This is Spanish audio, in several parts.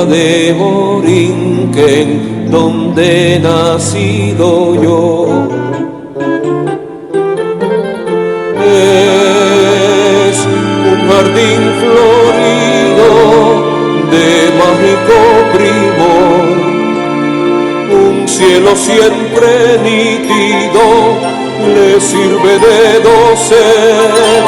de Borinquen, donde he nacido yo. Es un jardín florido de mágico primor, un cielo siempre nítido le sirve de dosel,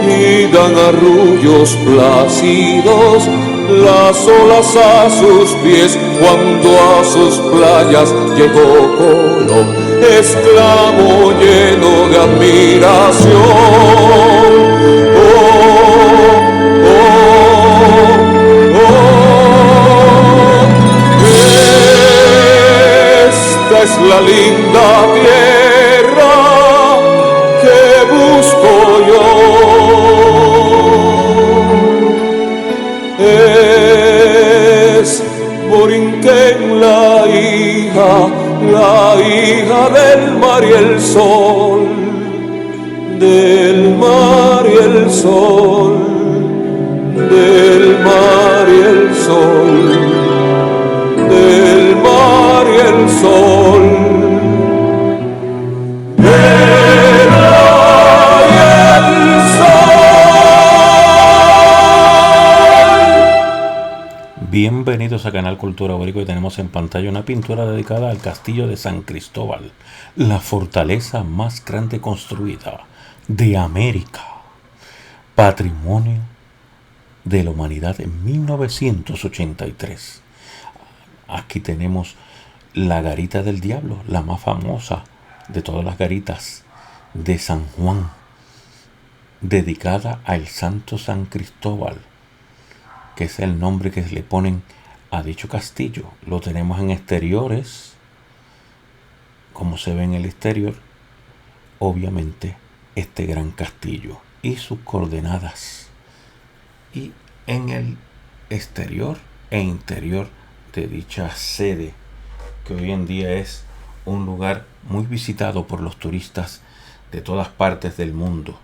y dan arrullos plácidos las olas a sus pies cuando a sus playas llegó Colón, exclamó lleno de admiración. Oh, oh, oh, esta es la linda tierra que busco yo. Es Borinquen la hija del mar y el sol, del mar y el sol, del mar y el sol, del mar y el sol. Bienvenidos a Canal Cultura Boricua y tenemos en pantalla una pintura dedicada al Castillo de San Cristóbal, la fortaleza más grande construida de América, Patrimonio de la Humanidad en 1983. Aquí tenemos la Garita del Diablo, la más famosa de todas las garitas de San Juan, dedicada al Santo San Cristóbal, que es el nombre que le ponen a dicho castillo. Lo tenemos en exteriores, como se ve en el exterior, obviamente este gran castillo y sus coordenadas, y en el exterior e interior de dicha sede, que hoy en día es un lugar muy visitado por los turistas de todas partes del mundo.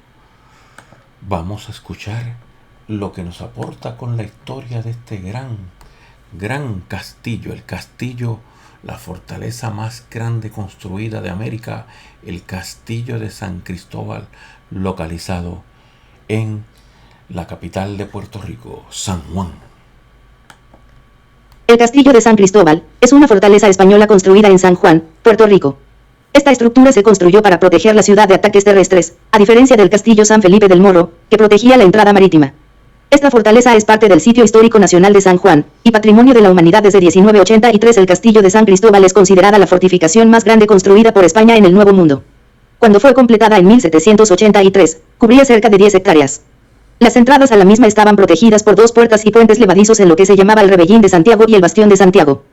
Vamos a escuchar lo que nos aporta con la historia de este gran castillo, el castillo, la fortaleza más grande construida de América, el Castillo de San Cristóbal, localizado en la capital de Puerto Rico, San Juan. El Castillo de San Cristóbal es una fortaleza española construida en San Juan, Puerto Rico. Esta estructura se construyó para proteger la ciudad de ataques terrestres, a diferencia del Castillo San Felipe del Morro, que protegía la entrada marítima. Esta fortaleza es parte del Sitio Histórico Nacional de San Juan, y Patrimonio de la Humanidad desde 1983. El Castillo de San Cristóbal es considerada la fortificación más grande construida por España en el Nuevo Mundo. Cuando fue completada en 1783, cubría cerca de 10 hectáreas. Las entradas a la misma estaban protegidas por dos puertas y puentes levadizos en lo que se llamaba el Rebellín de Santiago y el Bastión de Santiago.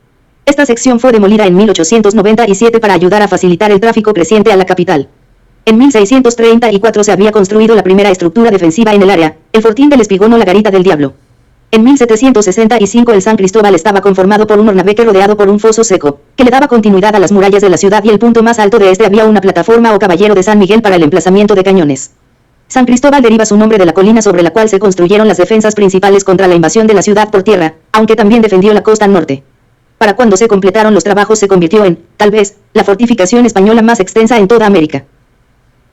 Esta sección fue demolida en 1897 para ayudar a facilitar el tráfico creciente a la capital. En 1634 se había construido la primera estructura defensiva en el área, el Fortín del Espigón o la Garita del Diablo. En 1765 el San Cristóbal estaba conformado por un hornabeque rodeado por un foso seco, que le daba continuidad a las murallas de la ciudad, y el punto más alto de este había una plataforma o caballero de San Miguel para el emplazamiento de cañones. San Cristóbal deriva su nombre de la colina sobre la cual se construyeron las defensas principales contra la invasión de la ciudad por tierra, aunque también defendió la costa norte. Para cuando se completaron los trabajos se convirtió en, tal vez, la fortificación española más extensa en toda América.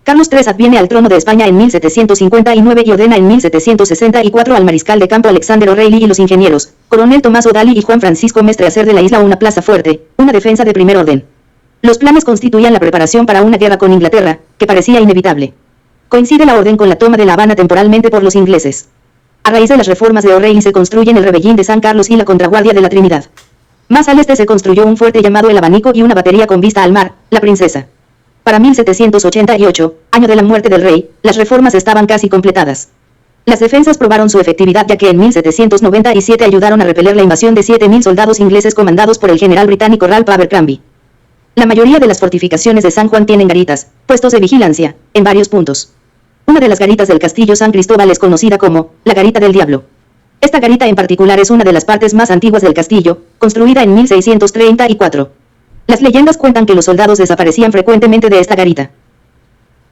Carlos III adviene al trono de España en 1759 y ordena en 1764 al mariscal de campo Alexander O'Reilly y los ingenieros, coronel Tomás O'Daly y Juan Francisco Mestre, hacer de la isla una plaza fuerte, una defensa de primer orden. Los planes constituían la preparación para una guerra con Inglaterra, que parecía inevitable. Coincide la orden con la toma de La Habana temporalmente por los ingleses. A raíz de las reformas de O'Reilly se construyen el Rebellín de San Carlos y la contraguardia de la Trinidad. Más al este se construyó un fuerte llamado el Abanico y una batería con vista al mar, la Princesa. Para 1788, año de la muerte del rey, las reformas estaban casi completadas. Las defensas probaron su efectividad, ya que en 1797 ayudaron a repeler la invasión de 7.000 soldados ingleses comandados por el general británico Ralph Abercrombie. La mayoría de las fortificaciones de San Juan tienen garitas, puestos de vigilancia, en varios puntos. Una de las garitas del Castillo San Cristóbal es conocida como la Garita del Diablo. Esta garita en particular es una de las partes más antiguas del castillo, construida en 1634. Las leyendas cuentan que los soldados desaparecían frecuentemente de esta garita.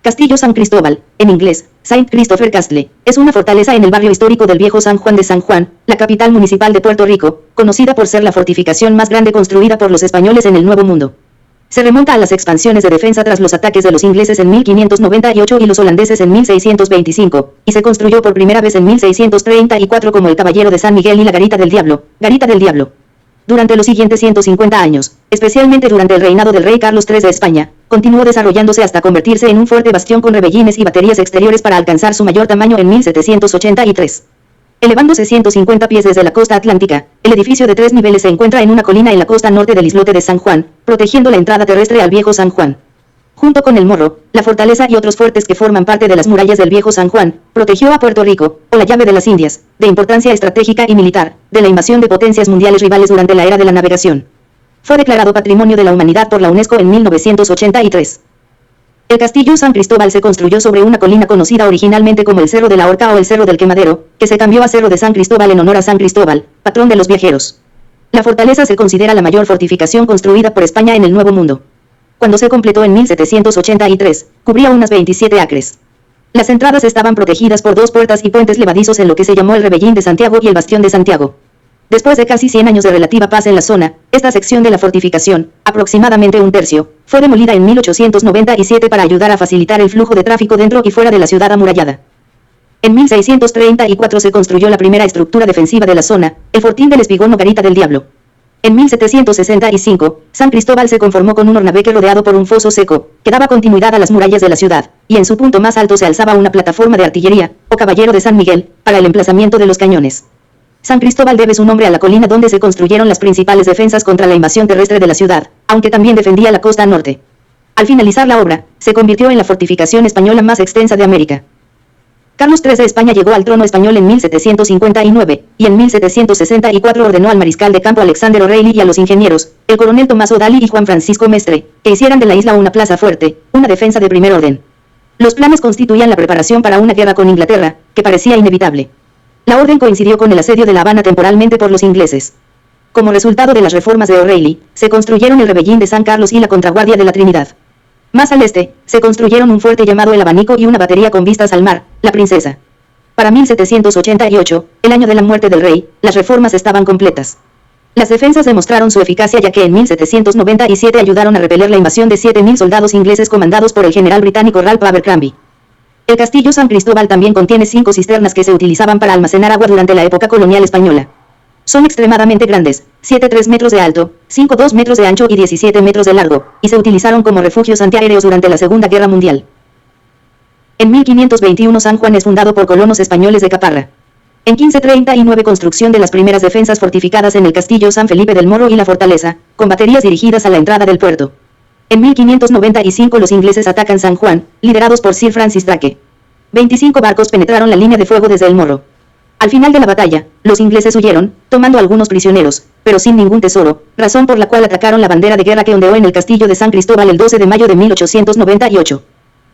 Castillo San Cristóbal, en inglés, Saint Christopher Castle, es una fortaleza en el barrio histórico del viejo San Juan de San Juan, la capital municipal de Puerto Rico, conocida por ser la fortificación más grande construida por los españoles en el Nuevo Mundo. Se remonta a las expansiones de defensa tras los ataques de los ingleses en 1598 y los holandeses en 1625, y se construyó por primera vez en 1634 como el Caballero de San Miguel y la Garita del Diablo, Durante los siguientes 150 años, especialmente durante el reinado del rey Carlos III de España, continuó desarrollándose hasta convertirse en un fuerte bastión con rebellines y baterías exteriores para alcanzar su mayor tamaño en 1783. Elevándose 150 pies desde la costa atlántica, el edificio de 3 niveles se encuentra en una colina en la costa norte del islote de San Juan, protegiendo la entrada terrestre al viejo San Juan. Junto con el Morro, la fortaleza y otros fuertes que forman parte de las murallas del viejo San Juan, protegió a Puerto Rico, o la llave de las Indias, de importancia estratégica y militar, de la invasión de potencias mundiales rivales durante la era de la navegación. Fue declarado Patrimonio de la Humanidad por la UNESCO en 1983. El Castillo San Cristóbal se construyó sobre una colina conocida originalmente como el Cerro de la Horca o el Cerro del Quemadero, que se cambió a Cerro de San Cristóbal en honor a San Cristóbal, patrón de los viajeros. La fortaleza se considera la mayor fortificación construida por España en el Nuevo Mundo. Cuando se completó en 1783, cubría unas 27 acres. Las entradas estaban protegidas por 2 puertas y puentes levadizos en lo que se llamó el Rebellín de Santiago y el Bastión de Santiago. Después de casi 100 años de relativa paz en la zona, esta sección de la fortificación, aproximadamente un tercio, fue demolida en 1897 para ayudar a facilitar el flujo de tráfico dentro y fuera de la ciudad amurallada. En 1634 se construyó la primera estructura defensiva de la zona, el Fortín del Espigón o Garita del Diablo. En 1765, San Cristóbal se conformó con un hornabeque rodeado por un foso seco, que daba continuidad a las murallas de la ciudad, y en su punto más alto se alzaba una plataforma de artillería, o Caballero de San Miguel, para el emplazamiento de los cañones. San Cristóbal debe su nombre a la colina donde se construyeron las principales defensas contra la invasión terrestre de la ciudad, aunque también defendía la costa norte. Al finalizar la obra, se convirtió en la fortificación española más extensa de América. Carlos III de España llegó al trono español en 1759, y en 1764 ordenó al mariscal de campo Alexander O'Reilly y a los ingenieros, el coronel Tomás O'Daly y Juan Francisco Mestre, que hicieran de la isla una plaza fuerte, una defensa de primer orden. Los planes constituían la preparación para una guerra con Inglaterra, que parecía inevitable. La orden coincidió con el asedio de La Habana temporalmente por los ingleses. Como resultado de las reformas de O'Reilly, se construyeron el Rebellín de San Carlos y la Contraguardia de la Trinidad. Más al este, se construyeron un fuerte llamado el Abanico y una batería con vistas al mar, la Princesa. Para 1788, el año de la muerte del rey, las reformas estaban completas. Las defensas demostraron su eficacia ya que en 1797 ayudaron a repeler la invasión de 7.000 soldados ingleses comandados por el general británico Ralph Abercrombie. El Castillo San Cristóbal también contiene 5 cisternas que se utilizaban para almacenar agua durante la época colonial española. Son extremadamente grandes, 7,3 metros de alto, 5,2 metros de ancho y 17 metros de largo, y se utilizaron como refugios antiaéreos durante la Segunda Guerra Mundial. En 1521 San Juan es fundado por colonos españoles de Caparra. En 1539 construcción de las primeras defensas fortificadas en el castillo San Felipe del Morro y la fortaleza, con baterías dirigidas a la entrada del puerto. En 1595 los ingleses atacan San Juan, liderados por Sir Francis Drake. 25 barcos penetraron la línea de fuego desde el Morro. Al final de la batalla, los ingleses huyeron, tomando algunos prisioneros, pero sin ningún tesoro, razón por la cual atacaron la bandera de guerra que ondeó en el castillo de San Cristóbal el 12 de mayo de 1898.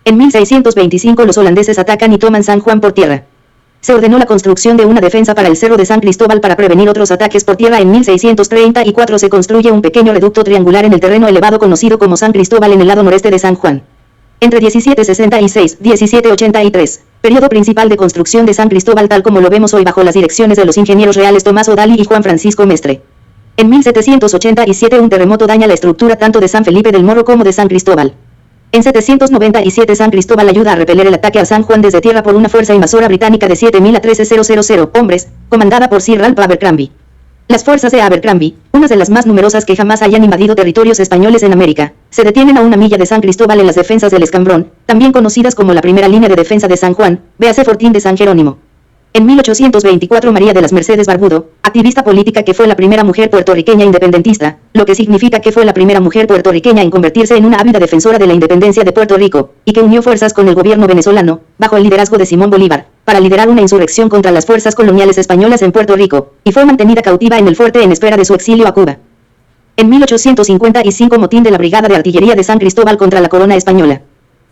En 1625 los holandeses atacan y toman San Juan por tierra. Se ordenó la construcción de una defensa para el Cerro de San Cristóbal para prevenir otros ataques por tierra. En 1634 se construye un pequeño reducto triangular en el terreno elevado conocido como San Cristóbal en el lado noreste de San Juan. Entre 1766 y 1783, periodo principal de construcción de San Cristóbal tal como lo vemos hoy bajo las direcciones de los ingenieros reales Tomás O'Daly y Juan Francisco Mestre. En 1787 un terremoto daña la estructura tanto de San Felipe del Morro como de San Cristóbal. En 797 San Cristóbal ayuda a repeler el ataque a San Juan desde tierra por una fuerza invasora británica de 7.000 a 13.000 hombres, comandada por Sir Ralph Abercrombie. Las fuerzas de Abercrombie, unas de las más numerosas que jamás hayan invadido territorios españoles en América, se detienen a 1 milla de San Cristóbal en las defensas del Escambrón, también conocidas como la primera línea de defensa de San Juan, véase Fortín de San Jerónimo. En 1824 María de las Mercedes Barbudo, activista política que fue la primera mujer puertorriqueña independentista, lo que significa que fue la primera mujer puertorriqueña en convertirse en una ávida defensora de la independencia de Puerto Rico, y que unió fuerzas con el gobierno venezolano, bajo el liderazgo de Simón Bolívar, para liderar una insurrección contra las fuerzas coloniales españolas en Puerto Rico, y fue mantenida cautiva en el fuerte en espera de su exilio a Cuba. En 1855 motín de la Brigada de Artillería de San Cristóbal contra la corona española.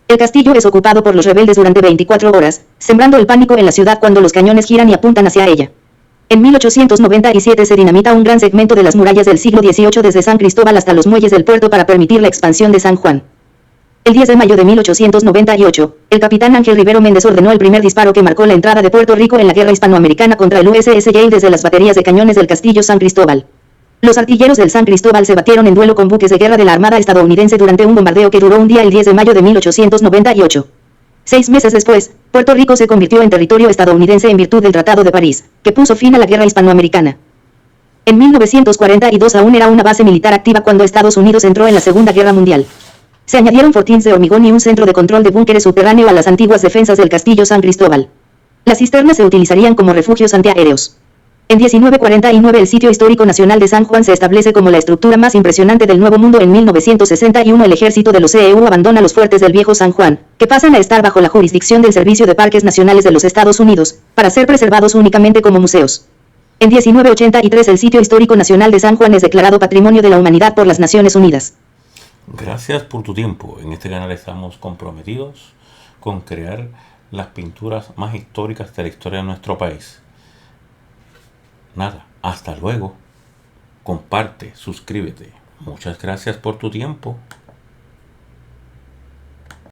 El castillo es ocupado por los rebeldes durante 24 horas, sembrando el pánico en la ciudad cuando los cañones giran y apuntan hacia ella. En 1897 se dinamita un gran segmento de las murallas del siglo XVIII desde San Cristóbal hasta los muelles del puerto para permitir la expansión de San Juan. El 10 de mayo de 1898, el capitán Ángel Rivero Méndez ordenó el primer disparo que marcó la entrada de Puerto Rico en la guerra hispanoamericana contra el USS Yale desde las baterías de cañones del castillo San Cristóbal. Los artilleros del San Cristóbal se batieron en duelo con buques de guerra de la Armada estadounidense durante un bombardeo que duró un día el 10 de mayo de 1898. 6 meses después, Puerto Rico se convirtió en territorio estadounidense en virtud del Tratado de París, que puso fin a la guerra hispanoamericana. En 1942 aún era una base militar activa cuando Estados Unidos entró en la Segunda Guerra Mundial. Se añadieron fortines de hormigón y un centro de control de búnkeres subterráneo a las antiguas defensas del castillo San Cristóbal. Las cisternas se utilizarían como refugios antiaéreos. En 1949 el Sitio Histórico Nacional de San Juan se establece como la estructura más impresionante del Nuevo Mundo. En 1961 el ejército de los CEU abandona los fuertes del Viejo San Juan, que pasan a estar bajo la jurisdicción del Servicio de Parques Nacionales de los Estados Unidos, para ser preservados únicamente como museos. En 1983 el Sitio Histórico Nacional de San Juan es declarado Patrimonio de la Humanidad por las Naciones Unidas. Gracias por tu tiempo. En este canal estamos comprometidos con crear las pinturas más históricas de la historia de nuestro país. Nada, hasta luego. Comparte, suscríbete. Muchas gracias por tu tiempo.